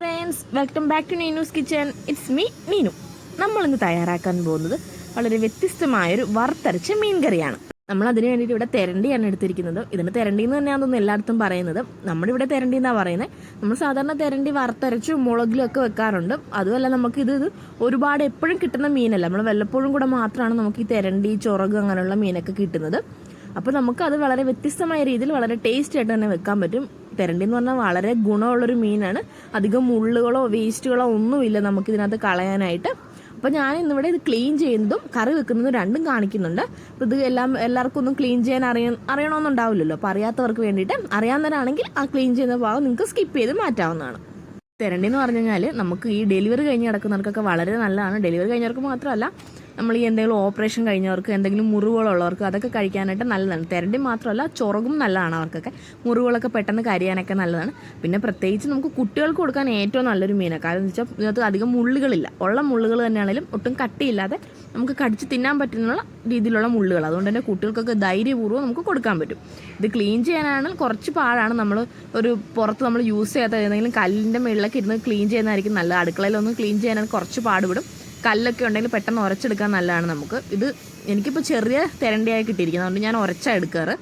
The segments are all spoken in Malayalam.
Friends, welcome back to Neenu's kitchen. It's me Neenu. നമ്മളിന്ന് തയ്യാറാക്കാൻ പോകുന്നത് വളരെ വ്യത്യസ്തമായൊരു വറുത്തരച്ച മീൻ കറിയാണ്. നമ്മൾ അതിന് വേണ്ടിയിട്ട് ഇവിടെ തെരണ്ടിയാണ് എടുത്തിരിക്കുന്നത്. ഇതിന് തെരണ്ടി എന്ന് തന്നെയാണെന്ന് എല്ലായിടത്തും പറയുന്നത്. നമ്മുടെ ഇവിടെ തെരണ്ടി എന്നാണ് പറയുന്നത്. നമ്മൾ സാധാരണ തെരണ്ടി വറുത്തരച്ചും മുളകിലും ഒക്കെ വെക്കാറുണ്ട്. അതുമല്ല, നമുക്ക് ഇത് ഒരുപാട് എപ്പോഴും കിട്ടുന്ന മീനല്ല. നമ്മൾ വല്ലപ്പോഴും കൂടെ മാത്രമാണ് നമുക്ക് ഈ തെരണ്ടി, ചൊറക് അങ്ങനെയുള്ള മീനൊക്കെ കിട്ടുന്നത്. അപ്പോൾ നമുക്ക് അത് വളരെ വ്യത്യസ്തമായ രീതിയിൽ വളരെ ടേസ്റ്റ് ആയിട്ട് തന്നെ വെക്കാൻ പറ്റും. തെരണ്ടി എന്ന് പറഞ്ഞാൽ വളരെ ഗുണമുള്ളൊരു മീനാണ്. അധികം മുള്ളുകളോ വേസ്റ്റുകളോ ഒന്നുമില്ല നമുക്കിതിനകത്ത് കളയാനായിട്ട്. അപ്പോൾ ഞാൻ ഇന്നിവിടെ ഇത് ക്ലീൻ ചെയ്യുന്നതും കറി വെക്കുന്നതും രണ്ടും കാണിക്കുന്നുണ്ട്. അപ്പോൾ ഇത് എല്ലാവർക്കും ഒന്നും ക്ലീൻ ചെയ്യാൻ അറിയണമെന്നുണ്ടാവില്ലല്ലോ. അപ്പോൾ അറിയാത്തവർക്ക് വേണ്ടിയിട്ട്, അറിയാവുന്നവരാണെങ്കിൽ ആ ക്ലീൻ ചെയ്യുന്ന ഭാഗം നിങ്ങൾക്ക് സ്കിപ്പ് ചെയ്ത് മാറ്റാവുന്നതാണ്. തെരണ്ടി എന്ന് പറഞ്ഞു കഴിഞ്ഞാൽ നമുക്ക് ഈ ഡെലിവറി കഴിഞ്ഞ് കിടക്കുന്നവർക്കൊക്കെ വളരെ നല്ലതാണ്. ഡെലിവറി കഴിഞ്ഞവർക്ക് മാത്രമല്ല, നമ്മൾ ഈ എന്തെങ്കിലും ഓപ്പറേഷൻ കഴിഞ്ഞവർക്ക്, എന്തെങ്കിലും മുറിവുകളുള്ളവർക്ക് അതൊക്കെ കഴിക്കാനായിട്ട് നല്ലതാണ്. തെരണ്ടി മാത്രമല്ല, ചൊറകും നല്ലതാണ്. അവർക്കൊക്കെ മുറിവുകളൊക്കെ പെട്ടെന്ന് കരിയാനൊക്കെ നല്ലതാണ്. പിന്നെ പ്രത്യേകിച്ച് നമുക്ക് കുട്ടികൾക്ക് കൊടുക്കാൻ ഏറ്റവും നല്ലൊരു മീനാണ്. കാരണം എന്ന് വെച്ചാൽ ഇതിനകത്ത് അധികം മുള്ളുകളില്ല. ഉള്ള മുള്ളുകൾ തന്നെയാണെങ്കിലും ഒട്ടും കട്ടിയില്ലാതെ നമുക്ക് കടിച്ച് തിന്നാൻ പറ്റുന്ന രീതിയിലുള്ള മുള്ളുകൾ. അതുകൊണ്ട് തന്നെ കുട്ടികൾക്കൊക്കെ ധൈര്യപൂർവ്വം നമുക്ക് കൊടുക്കാൻ പറ്റും. ഇത് ക്ലീൻ ചെയ്യാനാണ് കുറച്ച് പാടാണ്. നമ്മൾ പുറത്ത് നമ്മൾ യൂസ് ചെയ്യാത്ത ഏതെങ്കിലും കല്ലിൻ്റെ മുകളിലൊക്കെ ഇരുന്ന് ക്ലീൻ ചെയ്യുന്നതായിരിക്കും നല്ലത്. അടുക്കളയിലൊന്നും ക്ലീൻ ചെയ്യാനാണ് കുറച്ച് പാടുപെടും. കല്ലൊക്കെ ഉണ്ടെങ്കിൽ പെട്ടെന്ന് ഉരച്ചെടുക്കാൻ നല്ലതാണ് നമുക്ക്. ഇത് എനിക്കിപ്പോൾ ചെറിയ തെരണ്ടിയായി കിട്ടിയിരിക്കുന്നത്, അതുകൊണ്ട് ഞാൻ ഉരച്ചാണ് എടുക്കാറ്.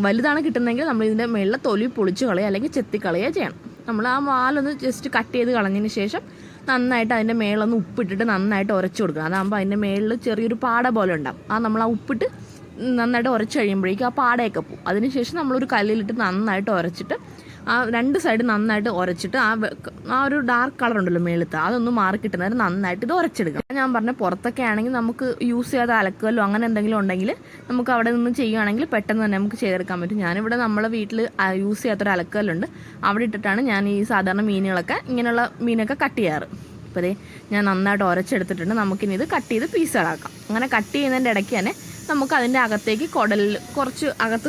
വലുതാണ് കിട്ടുന്നതെങ്കിൽ നമ്മൾ ഇതിൻ്റെ മുകളിൽ തൊലി പൊളിച്ച് കളയുക അല്ലെങ്കിൽ ചെത്തിക്കളയുക ചെയ്യണം. നമ്മൾ ആ വാലൊന്ന് ജസ്റ്റ് കട്ട് ചെയ്ത് കളഞ്ഞതിന് ശേഷം നന്നായിട്ട് അതിൻ്റെ മേളൊന്ന് ഉപ്പിട്ടിട്ട് നന്നായിട്ട് ഉരച്ച് കൊടുക്കണം. അതാകുമ്പോൾ അതിൻ്റെ മേളിൽ ചെറിയൊരു പാട പോലെ ഉണ്ടാകും. നമ്മൾ ആ ഉപ്പിട്ട് നന്നായിട്ട് ഉരച്ച് കഴിയുമ്പോഴേക്കും ആ പാടയൊക്കെ പോകും. അതിനുശേഷം നമ്മളൊരു കല്ലിലിട്ട് നന്നായിട്ട് ഉരച്ചിട്ട് ആ രണ്ട് സൈഡ് നന്നായിട്ട് ഉരച്ചിട്ട് ആ ഒരു ഡാർക്ക് കളർ ഉണ്ടല്ലോ മേളത്ത്, അതൊന്ന് മാറി കിട്ടുന്നവരെ നന്നായിട്ട് ഇത് ഉരച്ചെടുക്കണം. ഞാൻ പറഞ്ഞ പുറത്തൊക്കെ ആണെങ്കിൽ നമുക്ക് യൂസ് ചെയ്യാതെ അലക്കല്ലോ അങ്ങനെ എന്തെങ്കിലും ഉണ്ടെങ്കിൽ നമുക്ക് അവിടെ നിന്ന് ചെയ്യുകയാണെങ്കിൽ പെട്ടെന്ന് തന്നെ നമുക്ക് ചെയ്തെടുക്കാൻ പറ്റും. ഞാനിവിടെ നമ്മളെ വീട്ടിൽ യൂസ് ചെയ്യാത്തൊരു അലക്കല്ലുണ്ട്. അവിടെ ഇട്ടിട്ടാണ് ഞാൻ ഈ സാധാരണ മീനുകളൊക്കെ, ഇങ്ങനെയുള്ള മീനൊക്കെ കട്ട് ചെയ്യാറ്. അപ്പോൾ ഞാൻ നന്നായിട്ട് ഉരച്ചെടുത്തിട്ടുണ്ട്. നമുക്കിനി ഇത് കട്ട് ചെയ്ത് പീസുകളാക്കാം. അങ്ങനെ കട്ട് ചെയ്യുന്നതിൻ്റെ ഇടയ്ക്ക് തന്നെ നമുക്ക് അതിൻ്റെ അകത്തേക്ക്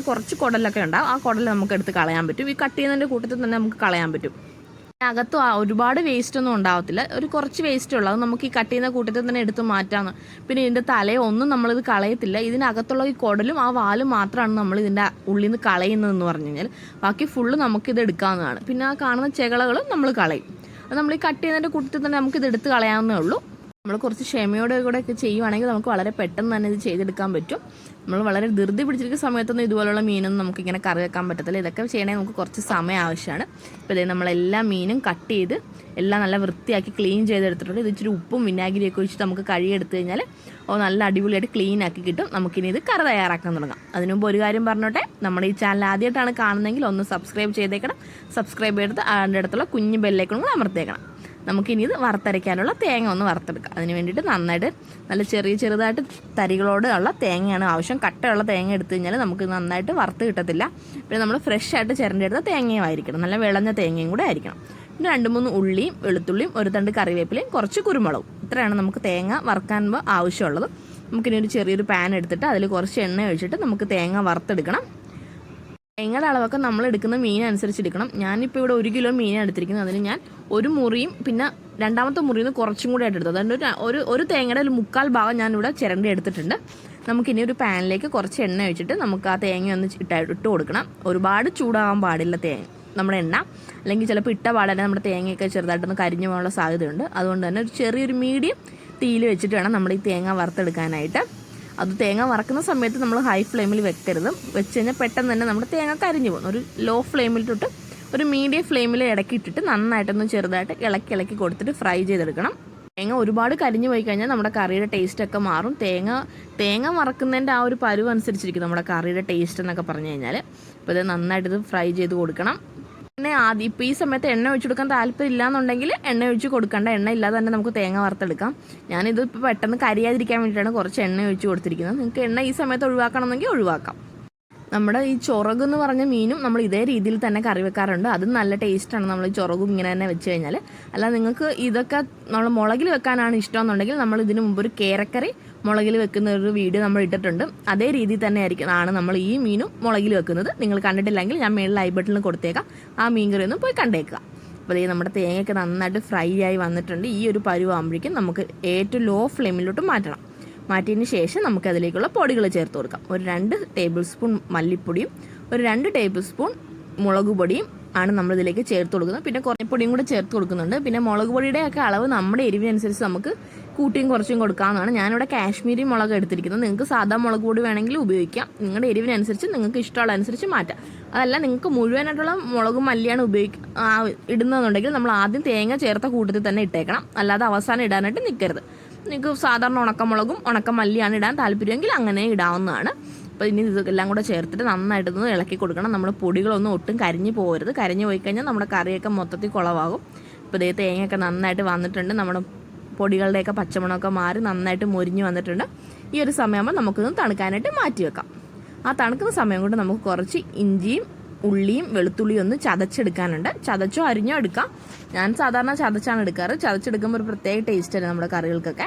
കുറച്ച് കുടലൊക്കെ ഉണ്ടാവും. ആ കുടൽ നമുക്ക് എടുത്ത് കളയാൻ പറ്റും. ഈ കട്ട് ചെയ്യുന്നതിൻ്റെ കൂട്ടത്തിൽ തന്നെ നമുക്ക് കളയാൻ പറ്റും. അകത്ത് ഒരുപാട് വേസ്റ്റ് ഒന്നും ഉണ്ടാവത്തില്ല. ഒരു കുറച്ച് വേസ്റ്റ് ഉള്ളത് നമുക്ക് ഈ കട്ട് ചെയ്യുന്ന കൂട്ടത്തിൽ തന്നെ എടുത്ത് മാറ്റാമെന്ന്. പിന്നെ ഇതിൻ്റെ തലയൊന്നും നമ്മളിത് കളയത്തില്ല. ഇതിനകത്തുള്ള ഈ കുടലും ആ വാലും മാത്രമാണ് നമ്മൾ ഇതിൻ്റെ ഉള്ളിൽ നിന്ന് കളയുന്നതെന്ന് പറഞ്ഞു കഴിഞ്ഞാൽ. ബാക്കി ഫുള്ള് നമുക്കിത് എടുക്കാവുന്നതാണ്. പിന്നെ ആ കാണുന്ന ചെകളകളും നമ്മൾ കളയും. അത് നമ്മൾ ഈ കട്ട് ചെയ്യുന്നതിൻ്റെ കൂട്ടത്തിൽ തന്നെ നമുക്കിത് എടുത്ത് കളയാവുന്നേ ഉള്ളൂ. നമ്മൾ കുറച്ച് ക്ഷമയോടെ കൂടെ ഒക്കെ ചെയ്യുവാണെങ്കിൽ നമുക്ക് വളരെ പെട്ടെന്ന് തന്നെ ഇത് ചെയ്തെടുക്കാൻ പറ്റും. നമ്മൾ വളരെ ധൃതി പിടിച്ചിരിക്കുന്ന സമയത്തൊന്നും ഇതുപോലുള്ള മീനൊന്നും നമുക്കിങ്ങനെ കറി വെക്കാൻ പറ്റത്തില്ല. ഇതൊക്കെ ചെയ്യണമെങ്കിൽ നമുക്ക് കുറച്ച് സമയം ആവശ്യമാണ്. ഇപ്പോൾ ഇതേ നമ്മളെല്ലാ മീനും കട്ട് ചെയ്ത് എല്ലാം നല്ല വൃത്തിയാക്കി ക്ലീൻ ചെയ്തെടുത്തിട്ടുണ്ട്. ഇത് ഇച്ചിരി ഉപ്പും വിനാഗിരിയൊക്കെ ഒഴിച്ചിട്ട് നമുക്ക് കഴുകിയെടുത്ത് കഴിഞ്ഞാൽ നല്ല അടിപൊളിയായിട്ട് ക്ലീൻ ആക്കി കിട്ടും. നമുക്കിനി ഇത് കറി തയ്യാറാക്കാൻ തുടങ്ങാം. അതിനു മുമ്പ് ഒരു കാര്യം പറഞ്ഞോട്ടെ, നമ്മുടെ ഈ ചാനൽ ആദ്യമായിട്ടാണ് കാണുന്നതെങ്കിൽ ഒന്ന് സബ്സ്ക്രൈബ് ചെയ്തേക്കണം. സബ്സ്ക്രൈബ് ചെയ്തിട്ട് അതിൻ്റെ അടുത്തുള്ള കുഞ്ഞ് ബെല്ലൈക്കൺ കൂടെ അമർത്തേക്കണം. നമുക്കിനി ഇത് വറുത്തരയ്ക്കാനുള്ള തേങ്ങ ഒന്ന് വറുത്തെടുക്കാം. അതിന് വേണ്ടിയിട്ട് നന്നായിട്ട് നല്ല ചെറുതായിട്ട് തരികളോട് ഉള്ള തേങ്ങയാണ് ആവശ്യം. കട്ടയുള്ള തേങ്ങ എടുത്തു കഴിഞ്ഞാൽ നമുക്ക് നന്നായിട്ട് വറുത്ത് കിട്ടത്തില്ല. പിന്നെ നമ്മൾ ഫ്രഷ് ആയിട്ട് ചിരണ്ടിയെടുത്ത തേങ്ങയും ആയിരിക്കണം. നല്ല വിളഞ്ഞ തേങ്ങയും കൂടെ ആയിരിക്കണം. പിന്നെ 2-3 ഉള്ളിയും വെളുത്തുള്ളിയും ഒരു തണ്ട് കറിവേപ്പിലയും കുറച്ച് കുരുമുളകും. ഇത്രയാണ് നമുക്ക് തേങ്ങ വറുക്കാൻ ആവശ്യമുള്ളത്. നമുക്കിനി ഒരു ചെറിയൊരു പാൻ എടുത്തിട്ട് അതിൽ കുറച്ച് എണ്ണ ഒഴിച്ചിട്ട് നമുക്ക് തേങ്ങ വറുത്തെടുക്കണം. തേങ്ങയുടെ അളവൊക്കെ നമ്മൾ എടുക്കുന്ന മീൻ അനുസരിച്ച് എടുക്കണം. ഞാനിപ്പോൾ ഇവിടെ 1 കിലോ മീനാണ് എടുത്തിരിക്കുന്നത്. അതിന് ഞാൻ ഒരു മുറിയും പിന്നെ രണ്ടാമത്തെ മുറിയിൽ നിന്ന് കുറച്ചും കൂടെ ആയിട്ട് എടുത്തത്. അതുകൊണ്ട് ഒരു തേങ്ങയുടെ 1/4 ഭാഗം ഞാനിവിടെ ചിരണ്ടി എടുത്തിട്ടുണ്ട്. നമുക്കിനി ഒരു പാനിലേക്ക് കുറച്ച് എണ്ണ ഒഴിച്ചിട്ട് നമുക്ക് ആ തേങ്ങ ഒന്ന് ഇട്ട് കൊടുക്കണം. ഒരുപാട് ചൂടാകാൻ പാടില്ല നമ്മുടെ എണ്ണ, അല്ലെങ്കിൽ ചിലപ്പോൾ ഇട്ട പാടന്നെ നമ്മുടെ തേങ്ങയൊക്കെ ചെറുതായിട്ടൊന്ന് കരിഞ്ഞു പോകാനുള്ള സാധ്യതയുണ്ട്. അതുകൊണ്ട് തന്നെ ഒരു ചെറിയൊരു മീഡിയം തീയിൽ വെച്ചിട്ട് വേണം നമ്മൾ ഈ തേങ്ങ വറുത്തെടുക്കാനായിട്ട്. അത് തേങ്ങ വറക്കുന്ന സമയത്ത് നമ്മൾ ഹൈ ഫ്ലെയിമിൽ വെക്കരുത്. വെച്ച് കഴിഞ്ഞാൽ പെട്ടെന്ന് തന്നെ നമ്മുടെ തേങ്ങ കരിഞ്ഞു പോകും. ഒരു ലോ ഫ്ലെയിമിൽ തൊട്ട് ഒരു മീഡിയം ഫ്ലെയിമിൽ ഇടയ്ക്കിട്ടിട്ട് നന്നായിട്ടൊന്ന് ചെറുതായിട്ട് ഇളക്കി കൊടുത്തിട്ട് ഫ്രൈ ചെയ്തെടുക്കണം. തേങ്ങ ഒരുപാട് കരിഞ്ഞു പോയി കഴിഞ്ഞാൽ നമ്മുടെ കറിയുടെ ടേസ്റ്റൊക്കെ മാറും. തേങ്ങ വറക്കുന്നതിൻ്റെ ആ ഒരു പരുവ് അനുസരിച്ചിരിക്കും നമ്മുടെ കറിയുടെ ടേസ്റ്റ് എന്നൊക്കെ പറഞ്ഞു കഴിഞ്ഞാൽ. അപ്പോൾ ഇത് നന്നായിട്ടിത് ഫ്രൈ ചെയ്ത് കൊടുക്കണം. പിന്നെ ആദ്യം ഇപ്പോൾ ഈ സമയത്ത് എണ്ണ ഒഴിച്ചു കൊടുക്കാൻ താല്പര്യം ഇല്ലാന്നുണ്ടെങ്കിൽ എണ്ണ ഒഴിച്ച് കൊടുക്കണ്ട. എണ്ണ ഇല്ലാതെ തന്നെ നമുക്ക് തേങ്ങ വറുത്തെടുക്കാം. ഞാനിത് ഇപ്പോൾ പെട്ടെന്ന് കരിയാതിരിക്കാൻ വേണ്ടിയിട്ടാണ് കുറച്ച് എണ്ണ ഒഴിച്ച് കൊടുത്തിരിക്കുന്നത്. നിങ്ങൾക്ക് എണ്ണ ഈ സമയത്ത് ഒഴിവാക്കണമെന്നെങ്കിൽ ഒഴിവാക്കാം. നമ്മുടെ ഈ ചൊറക് എന്ന് പറഞ്ഞ മീനും നമ്മൾ ഇതേ രീതിയിൽ തന്നെ കറി വെക്കാറുണ്ട്. അതും നല്ല ടേസ്റ്റാണ് നമ്മൾ ഈ ചൊറകും ഇങ്ങനെ തന്നെ വെച്ച് കഴിഞ്ഞാൽ. അല്ല, നിങ്ങൾക്ക് ഇതൊക്കെ നമ്മൾ മുളകിൽ വെക്കാനാണ് ഇഷ്ടമെന്നുണ്ടെങ്കിൽ നമ്മൾ ഇതിന് മുമ്പ് ഒരു കേരക്കറി മുളകിൽ വെക്കുന്ന ഒരു വീഡിയോ നമ്മൾ ഇട്ടിട്ടുണ്ട്. അതേ രീതിയിൽ തന്നെ ആണ് നമ്മൾ ഈ മീനും മുളകിൽ വെക്കുന്നത്. നിങ്ങൾ കണ്ടിട്ടില്ലെങ്കിൽ ഞാൻ മേളിൽ ഐ ബട്ടണിൽ കൊടുത്തേക്കാം. ആ മീൻ കറി ഒന്ന് പോയി കണ്ടേക്കുക. അപ്പോൾ നമ്മുടെ തേങ്ങയൊക്കെ നന്നായിട്ട് ഫ്രൈ ആയി വന്നിട്ടുണ്ട്. ഈ ഒരു പരുവാകുമ്പോഴേക്കും നമുക്ക് ഏറ്റവും ലോ ഫ്ലെയിമിലോട്ട് മാറ്റണം. മാറ്റിയതിന് ശേഷം നമുക്കതിലേക്കുള്ള പൊടികൾ ചേർത്ത് കൊടുക്കാം. ഒരു 2 ടേബിൾ സ്പൂൺ മല്ലിപ്പൊടിയും ഒരു 2 ടേബിൾ സ്പൂൺ മുളക് പൊടിയും ആണ് നമ്മളിതിലേക്ക് ചേർത്ത് കൊടുക്കുന്നത്. പിന്നെ കുറേ പൊടിയും കൂടെ ചേർത്ത് കൊടുക്കുന്നുണ്ട്. പിന്നെ മുളക് പൊടിയുടെയൊക്കെ അളവ് നമ്മുടെ എരിവിനനുസരിച്ച് നമുക്ക് കൂട്ടിയും കുറച്ചും കൊടുക്കാവുന്നതാണ്. ഞാനിവിടെ കാശ്മീരി മുളക് എടുത്തിരിക്കുന്നത്. നിങ്ങൾക്ക് സാധാ മുളക് പൊടി വേണമെങ്കിൽ ഉപയോഗിക്കാം. നിങ്ങളുടെ എരിവിനനുസരിച്ച് നിങ്ങൾക്ക് ഇഷ്ടമുള്ള അനുസരിച്ച് മാറ്റാം. അതല്ല നിങ്ങൾക്ക് മുഴുവനായിട്ടുള്ള മുളകും മല്ലിയാണ് ഇടുന്നതെന്നുണ്ടെങ്കിൽ നമ്മൾ ആദ്യം തേങ്ങ ചേർത്ത കൂട്ടത്തിൽ തന്നെ ഇട്ടേക്കണം. അല്ലാതെ അവസാനം ഇടാനായിട്ട് നിൽക്കരുത്. നിങ്ങൾക്ക് സാധാരണ ഉണക്കമുളകും ഉണക്കമല്ലിയാണ് ഇടാൻ താല്പര്യമെങ്കിൽ അങ്ങനെ ഇടാവുന്നതാണ്. അപ്പോൾ ഇനി ഇതെല്ലാം കൂടെ ചേർത്തിട്ട് നന്നായിട്ടൊന്ന് ഇളക്കി കൊടുക്കണം. നമ്മൾ പൊടികളൊന്നും ഒട്ടും കരിഞ്ഞു പോകരുത്. കരിഞ്ഞു പോയി കഴിഞ്ഞാൽ നമ്മുടെ കറിയൊക്കെ മൊത്തത്തിൽ കുളവാകും. ഇപ്പോൾ ഇതേ തേങ്ങയൊക്കെ നന്നായിട്ട് വന്നിട്ടുണ്ട്. നമ്മുടെ പൊടികളുടെയൊക്കെ പച്ചമണമൊക്കെ മാറി നന്നായിട്ട് മൊരിഞ്ഞ് വന്നിട്ടുണ്ട്. ഈ ഒരു സമയമാകുമ്പോൾ നമുക്കൊന്ന് തണുക്കാനായിട്ട് മാറ്റി വെക്കാം. ആ തണുക്കുന്ന സമയം കൊണ്ട് നമുക്ക് കുറച്ച് ഇഞ്ചിയും ഉള്ളിയും വെളുത്തുള്ളിയും ഒന്ന് ചതച്ചെടുക്കാനുണ്ട്. ചതച്ചോ അരിഞ്ഞോ എടുക്കാം. ഞാൻ സാധാരണ ചതച്ചാണ് എടുക്കാറ്. ചതച്ചെടുക്കുമ്പോൾ ഒരു പ്രത്യേക ടേസ്റ്റാണ് നമ്മുടെ കറികൾക്കൊക്കെ.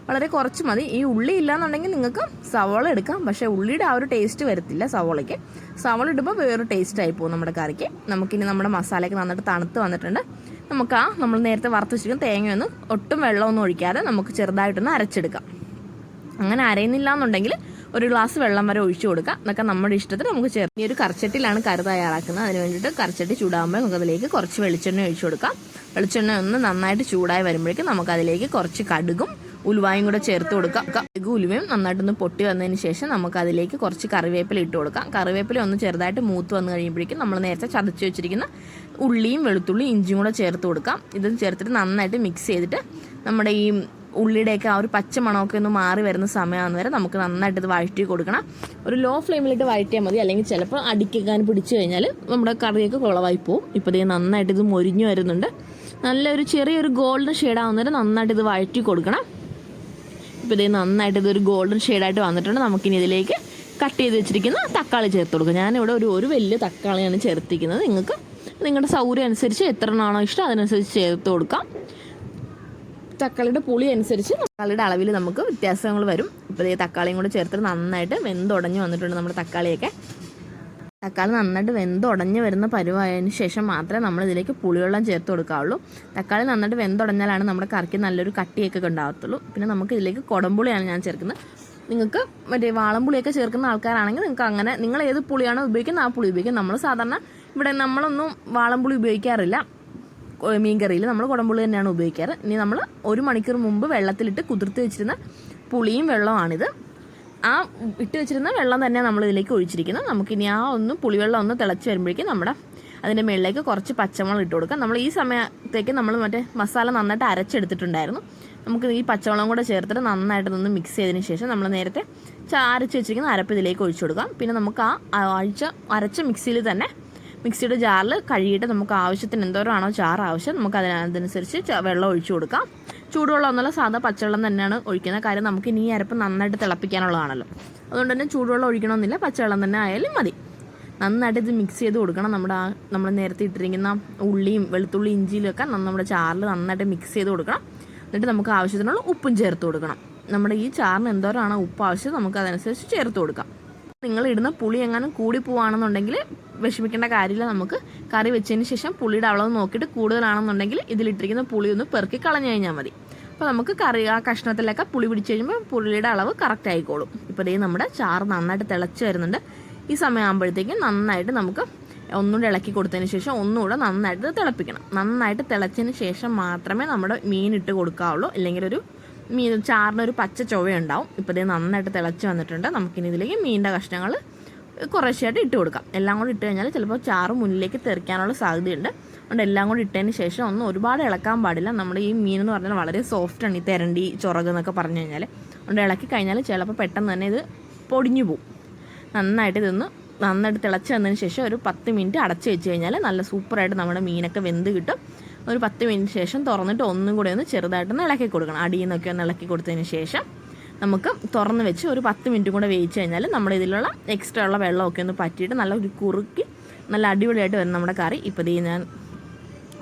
വളരെ കുറച്ച് മതി. ഈ ഉള്ളി ഇല്ലാന്നുണ്ടെങ്കിൽ നിങ്ങൾക്ക് സവോള എടുക്കാം. പക്ഷേ ഉള്ളിയുടെ ആ ഒരു ടേസ്റ്റ് വരത്തില്ല സവോളയ്ക്ക്. സവോള ഇടുമ്പോൾ വേറൊരു ടേസ്റ്റ് ആയി പോകും നമ്മുടെ കറിക്ക്. നമുക്കിനി നമ്മുടെ മസാലയൊക്കെ നന്നായിട്ട് തണുത്ത് വന്നിട്ടുണ്ട്. നമുക്ക് നമ്മൾ നേരത്തെ വറുത്ത് വെച്ചിരിക്കുന്ന തേങ്ങയൊന്നും ഒട്ടും വെള്ളമൊന്നും ഒഴിക്കാതെ നമുക്ക് ചെറുതായിട്ടൊന്ന് അരച്ചെടുക്കാം. അങ്ങനെ അരയുന്നില്ല എന്നുണ്ടെങ്കിൽ ഒരു ഗ്ലാസ് വെള്ളം വരെ ഒഴിച്ചു കൊടുക്കുക. എന്നൊക്കെ നമ്മുടെ ഇഷ്ടത്തിന് നമുക്ക് ചേർത്ത്. ഈ ഒരു കറിച്ചട്ടിയിലാണ് കറി തയ്യാറാക്കുന്നത്. അതിന് വേണ്ടിയിട്ട് കറിച്ചട്ടി ചൂടാകുമ്പോൾ നമുക്ക് അതിലേക്ക് കുറച്ച് വെളിച്ചെണ്ണ ഒഴിച്ചു കൊടുക്കാം. വെളിച്ചെണ്ണ ഒന്ന് നന്നായിട്ട് ചൂടായി വരുമ്പോഴേക്കും നമുക്ക് അതിലേക്ക് കുറച്ച് കടുകും ഉലുവായും കൂടെ ചേർത്ത് കൊടുക്കാം. കടുകും ഉലുവയും നന്നായിട്ടൊന്ന് പൊട്ടി വന്നതിന് ശേഷം നമുക്ക് അതിലേക്ക് കുറച്ച് കറിവേപ്പില ഇട്ട് കൊടുക്കാം. കറിവേപ്പില ഒന്ന് ചെറുതായിട്ട് മൂത്ത് വന്ന് കഴിയുമ്പോഴേക്കും നമ്മൾ നേരത്തെ ചതച്ച് വെച്ചിരിക്കുന്ന ഉള്ളിയും വെളുത്തുള്ളിയും ഇഞ്ചിയും കൂടെ ചേർത്ത് കൊടുക്കാം. ഇത് ചേർത്തിട്ട് നന്നായിട്ട് മിക്സ് ചെയ്തിട്ട് നമ്മുടെ ഈ ഉള്ളിയുടെയൊക്കെ ആ ഒരു പച്ച മണമൊക്കെ ഒന്ന് മാറി വരുന്ന സമയമാകുന്ന വരെ നമുക്ക് നന്നായിട്ട് ഇത് വഴറ്റി കൊടുക്കണം. ഒരു ലോ ഫ്ലെയിമിലിട്ട് വഴറ്റിയാൽ മതി. അല്ലെങ്കിൽ ചിലപ്പോൾ അടിക്കാൻ പിടിച്ചു കഴിഞ്ഞാൽ നമ്മുടെ കറിയൊക്കെ കുളവായി പോവും. ഇപ്പോൾ ഇത് നന്നായിട്ട് ഇത് മൊരിഞ്ഞു വരുന്നുണ്ട്. നല്ലൊരു ചെറിയൊരു ഗോൾഡൻ ഷെയ്ഡാവുന്നവരെ നന്നായിട്ട് ഇത് വഴറ്റി കൊടുക്കണം. ഇപ്പോൾ ഇത് നന്നായിട്ട് ഇതൊരു ഗോൾഡൻ ഷെയ്ഡായിട്ട് വന്നിട്ടുണ്ട്. നമുക്കിനി ഇതിലേക്ക് കട്ട് ചെയ്ത് വെച്ചിരിക്കുന്ന തക്കാളി ചേർത്ത് കൊടുക്കുക. ഞാനിവിടെ ഒരു വലിയ തക്കാളിയാണ് ചേർത്തിരിക്കുന്നത്. നിങ്ങൾക്ക് നിങ്ങളുടെ സൗകര്യം അനുസരിച്ച് എത്ര എണ്ണമാണോ ഇഷ്ടം അതിനനുസരിച്ച് ചേർത്ത് കൊടുക്കാം. തക്കാളിയുടെ പുളി അനുസരിച്ച് തക്കാളിയുടെ അളവിൽ നമുക്ക് വ്യത്യാസങ്ങൾ വരും. ഇപ്പോൾ ഈ തക്കാളിയും കൂടെ ചേർത്തിട്ട് നന്നായിട്ട് വെന്തുടഞ്ഞ് വന്നിട്ടുണ്ട് നമ്മുടെ തക്കാളിയൊക്കെ. തക്കാളി നന്നായിട്ട് വെന്തുടഞ്ഞ് വരുന്ന പരുവായതിന് ശേഷം മാത്രമേ നമ്മൾ ഇതിലേക്ക് പുളിവെള്ളം ചേർത്ത് കൊടുക്കാവുള്ളൂ. തക്കാളി നന്നായിട്ട് വെന്തുടഞ്ഞാലാണ് നമ്മുടെ കറിക്ക് നല്ലൊരു കട്ടിയൊക്കെ ഉണ്ടാകത്തുള്ളൂ. പിന്നെ നമുക്ക് ഇതിലേക്ക് കുടംപുളിയാണ് ഞാൻ ചേർക്കുന്നത്. നിങ്ങൾക്ക് മറ്റേ വാളംപുളിയൊക്കെ ചേർക്കുന്ന ആൾക്കാരാണെങ്കിൽ നിങ്ങൾക്ക് അങ്ങനെ നിങ്ങൾ ഏത് പുളിയാണോ ഉപയോഗിക്കുന്നത് ആ പുളി ഉപയോഗിക്കും. നമ്മൾ സാധാരണ ഇവിടെ നമ്മളൊന്നും വാളംപുളി ഉപയോഗിക്കാറില്ല. മീൻ കറിയിൽ നമ്മൾ കുടംപുളി തന്നെയാണ് ഉപയോഗിക്കാറ്. ഇനി നമ്മൾ 1 മണിക്കൂർ മുമ്പ് വെള്ളത്തിലിട്ട് കുതിർത്ത് വെച്ചിരുന്ന പുളിയും വെള്ളമാണിത്. ആ ഇട്ട് വെച്ചിരുന്ന വെള്ളം തന്നെ നമ്മൾ ഇതിലേക്ക് ഒഴിച്ചിരിക്കുന്നത്. നമുക്കിനി ആ പുളിവെള്ളം ഒന്ന് തിളച്ച് വരുമ്പോഴേക്കും നമ്മുടെ അതിൻ്റെ മുകളിലേക്ക് കുറച്ച് പച്ചമുളക് ഇട്ട് കൊടുക്കാം. നമ്മൾ ഈ സമയത്തേക്ക് നമ്മൾ മറ്റേ മസാല നന്നായിട്ട് അരച്ചെടുത്തിട്ടുണ്ടായിരുന്നു. നമുക്ക് ഈ പച്ചമുളകും കൂടെ ചേർത്തിട്ട് നന്നായിട്ടൊന്ന് മിക്സ് ചെയ്തതിന് ശേഷം നമ്മൾ നേരത്തെ അരച്ച് വെച്ചിരിക്കുന്ന അരപ്പ് ഇതിലേക്ക് ഒഴിച്ചു കൊടുക്കാം. പിന്നെ നമുക്ക് ആ അരച്ച മിക്സിയിൽ തന്നെ മിക്സിയുടെ ജാറിൽ കഴുകിയിട്ട് നമുക്ക് ആവശ്യത്തിന് എന്തോരമാണോ ചാറ് ആവശ്യം നമുക്ക് അതിനനുസരിച്ച് വെള്ളം ഒഴിച്ചു കൊടുക്കാം. ചൂടുവെള്ളം ഒന്നുമല്ല, സാധാ പച്ചവെള്ളം തന്നെയാണ് ഒഴിക്കുന്ന. കാര്യം നമുക്ക് ഇനി ഈ അരപ്പ് നന്നായിട്ട് തിളപ്പിക്കാനുള്ളതാണല്ലോ. അതുകൊണ്ട് തന്നെ ചൂടുവെള്ളം ഒഴിക്കണമെന്നില്ല, പച്ചവെള്ളം തന്നെ ആയാലും മതി. നന്നായിട്ട് ഇത് മിക്സ് ചെയ്ത് കൊടുക്കണം. നമ്മൾ നേരത്തെ ഇട്ടിരിക്കുന്ന ഉള്ളിയും വെളുത്തുള്ളി ഇഞ്ചിയിലൊക്കെ നമ്മുടെ ചാറിൽ നന്നായിട്ട് മിക്സ് ചെയ്ത് കൊടുക്കണം. എന്നിട്ട് നമുക്ക് ആവശ്യത്തിനുള്ള ഉപ്പും ചേർത്ത് കൊടുക്കണം. നമ്മുടെ ഈ ചാറിന് എന്തോരമാണോ ഉപ്പ് ആവശ്യം നമുക്ക് അതനുസരിച്ച് ചേർത്ത് കൊടുക്കാം. നിങ്ങൾ ഇടുന്ന പുളി എങ്ങാനും കൂടി പോവുകയാണെന്നുണ്ടെങ്കിൽ വിഷമിക്കേണ്ട കാര്യമില്ല. നമുക്ക് കറി വെച്ചതിന് ശേഷം പുളിയുടെ അളവ് നോക്കിയിട്ട് കൂടുതലാണെന്നുണ്ടെങ്കിൽ ഇതിലിട്ടിരിക്കുന്ന പുളി ഒന്ന് പെറുക്കി കളഞ്ഞു കഴിഞ്ഞാൽ മതി. അപ്പോൾ നമുക്ക് കറി ആ കഷ്ണത്തിലൊക്കെ പുളി പിടിച്ച് കഴിയുമ്പോൾ പുളിയുടെ അളവ് കറക്റ്റ് ആയിക്കോളും. ഇപ്പോൾ ഇതേ നമ്മുടെ ചാറ് നന്നായിട്ട് തിളച്ച് വരുന്നുണ്ട്. ഈ സമയമാകുമ്പോഴത്തേക്കും നന്നായിട്ട് നമുക്ക് ഒന്നുകൂടെ ഇളക്കി കൊടുത്തതിന് ശേഷം ഒന്നുകൂടെ നന്നായിട്ട് തിളപ്പിക്കണം. നന്നായിട്ട് തിളച്ചതിന് ശേഷം മാത്രമേ നമ്മുടെ മീൻ ഇട്ട് കൊടുക്കാവുള്ളൂ. ഇല്ലെങ്കിൽ ചാറിനൊരു പച്ച ചുവയുണ്ടാവും. ഇപ്പോൾ ഇതേ നന്നായിട്ട് തിളച്ച് വന്നിട്ടുണ്ട്. നമുക്കിനി ഇതിലേക്ക് മീനിൻ്റെ കഷ്ണങ്ങൾ കുറേശ്ശായിട്ട് ഇട്ട് കൊടുക്കാം. എല്ലാം കൂടി ഇട്ട് കഴിഞ്ഞാൽ ചിലപ്പോൾ ചാറ് മുന്നിലേക്ക് തെറിക്കാനുള്ള സാധ്യതയുണ്ട്. അതുകൊണ്ട് എല്ലാം കൂടി ഇട്ടതിന് ശേഷം ഒന്നും ഒരുപാട് ഇളക്കാൻ പാടില്ല. നമ്മുടെ ഈ മീൻ എന്ന് പറഞ്ഞാൽ വളരെ സോഫ്റ്റാണ്. ഈ തെരണ്ടി ചൊറക് എന്നൊക്കെ പറഞ്ഞു കഴിഞ്ഞാൽ അതുകൊണ്ട് ഇളക്കി കഴിഞ്ഞാൽ ചിലപ്പോൾ പെട്ടെന്ന് തന്നെ ഇത് പൊടിഞ്ഞു പോകും. നന്നായിട്ട് തിളച്ച് വന്നതിന് ശേഷം ഒരു 10 മിനിറ്റ് അടച്ച് വെച്ച് കഴിഞ്ഞാൽ നല്ല സൂപ്പറായിട്ട് നമ്മുടെ മീനൊക്കെ വെന്ത് കിട്ടും. ഒരു 10 മിനിറ്റ് ശേഷം തുറന്നിട്ട് ഒന്നും കൂടെ ഒന്ന് ചെറുതായിട്ടൊന്ന് ഇളക്കി കൊടുക്കണം. അടിയിൽ നിന്നൊക്കെ ഒന്ന് ഇളക്കി കൊടുത്തതിന് ശേഷം നമുക്ക് തുറന്ന് വെച്ച് ഒരു 10 മിനിറ്റ് കൂടെ വേവിച്ച് കഴിഞ്ഞാൽ നമ്മുടെ ഇതിലുള്ള എക്സ്ട്രാ ഉള്ള വെള്ളമൊക്കെ ഒന്ന് പറ്റിയിട്ട് നല്ല ഒരു കുറുക്കി നല്ല അടിപൊളിയായിട്ട് വരും നമ്മുടെ കറി. ഇപ്പോൾ ഞാൻ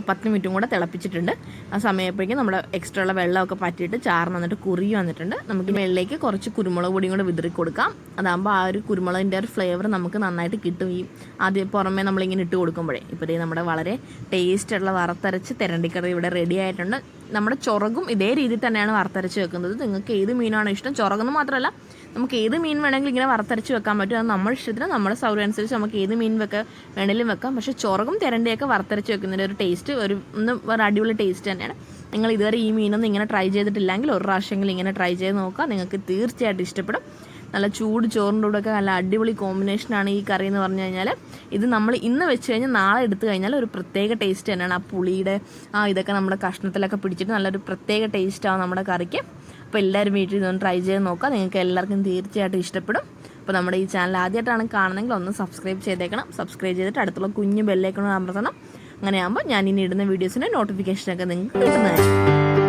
10 മിനിറ്റും കൂടെ തിളപ്പിച്ചിട്ടുണ്ട്. ആ സമയപ്പോഴേക്കും നമ്മുടെ എക്സ്ട്രാ ഉള്ള വെള്ളമൊക്കെ പറ്റിയിട്ട് ചാറ് വന്നിട്ട് കുറുകി വന്നിട്ടുണ്ട്. നമുക്ക് വെള്ളയിലേക്ക് കുറച്ച് കുരുമുളക് പൊടിയും കൂടെ വിതറി കൊടുക്കാം. അതാകുമ്പോൾ ആ ഒരു കുരുമുളകിൻ്റെ ഒരു ഫ്ലേവർ നമുക്ക് നന്നായിട്ട് കിട്ടും. ഈ ആദ്യം പുറമേ നമ്മളിങ്ങനെ ഇട്ട് കൊടുക്കുമ്പോഴേ. ഇപ്പോൾ നമ്മുടെ വളരെ ടേസ്റ്റുള്ള വറുത്തരച്ച് തെരണ്ടിക്കറി ഇവിടെ റെഡി ആയിട്ടുണ്ട്. നമ്മുടെ ചൊറകും ഇതേ രീതിയിൽ തന്നെയാണ് വറുത്തരച്ച് വെക്കുന്നത്. നിങ്ങൾക്ക് ഏത് മീനാണോ ഇഷ്ടം, ചൊറകെന്ന് മാത്രമല്ല നമുക്ക് ഏത് മീൻ വേണമെങ്കിലും ഇങ്ങനെ വറുത്തരച്ച് വെക്കാൻ പറ്റും. അത് നമ്മുടെ ഇഷ്ടത്തിന് നമ്മുടെ സൗകര്യം അനുസരിച്ച് നമുക്ക് ഏത് മീൻ വേണമെങ്കിലും വെക്കാം. പക്ഷേ ചൊറകും തിരണ്ടിയൊക്കെ വറുത്തരച്ച് വെക്കുന്നതിൻ്റെ ഒരു ടേസ്റ്റ് വേറെ അടിപൊളി ടേസ്റ്റ് തന്നെയാണ്. നിങ്ങൾ ഇതുവരെ ഈ മീനൊന്നും ഇങ്ങനെ ട്രൈ ചെയ്തിട്ടില്ലെങ്കിൽ ഒരു പ്രാവശ്യമെങ്കിലും ഇങ്ങനെ ട്രൈ ചെയ്ത് നോക്കുക. നിങ്ങൾക്ക് തീർച്ചയായിട്ടും ഇഷ്ടപ്പെടും. നല്ല ചൂട് ചോറിൻ്റെ കൂടെയൊക്കെ നല്ല അടിപൊളി കോമ്പിനേഷനാണ് ഈ കറി എന്ന് പറഞ്ഞു കഴിഞ്ഞാൽ. ഇത് നമ്മൾ ഇന്ന് വെച്ച് കഴിഞ്ഞാൽ നാളെ എടുത്തു കഴിഞ്ഞാൽ ഒരു പ്രത്യേക ടേസ്റ്റ് തന്നെയാണ്. ആ പുളിയുടെ ഇതൊക്കെ നമ്മുടെ കഷ്ണത്തിലൊക്കെ പിടിച്ചിട്ട് നല്ലൊരു പ്രത്യേക ടേസ്റ്റാണ് നമ്മുടെ കറിക്ക്. അപ്പോൾ എല്ലാവരും വീട്ടിൽ ഇതൊന്ന് ട്രൈ ചെയ്ത് നോക്കുക. നിങ്ങൾക്ക് എല്ലാവർക്കും തീർച്ചയായിട്ടും ഇഷ്ടപ്പെടും. അപ്പോൾ നമ്മുടെ ഈ ചാനൽ ആദ്യമായിട്ടാണ് കാണുന്നതെങ്കിൽ ഒന്ന് സബ്സ്ക്രൈബ് ചെയ്തേക്കണം. സബ്സ്ക്രൈബ് ചെയ്തിട്ട് അടുത്തുള്ള കുഞ്ഞു ബെല്ലൈക്കൺ അമർത്തണം. അങ്ങനെയാകുമ്പോൾ ഞാൻ ഇനി ഇടുന്ന വീഡിയോസിൻ്റെ നോട്ടിഫിക്കേഷനൊക്കെ നിങ്ങൾക്ക് കിട്ടുന്നതായിരിക്കും.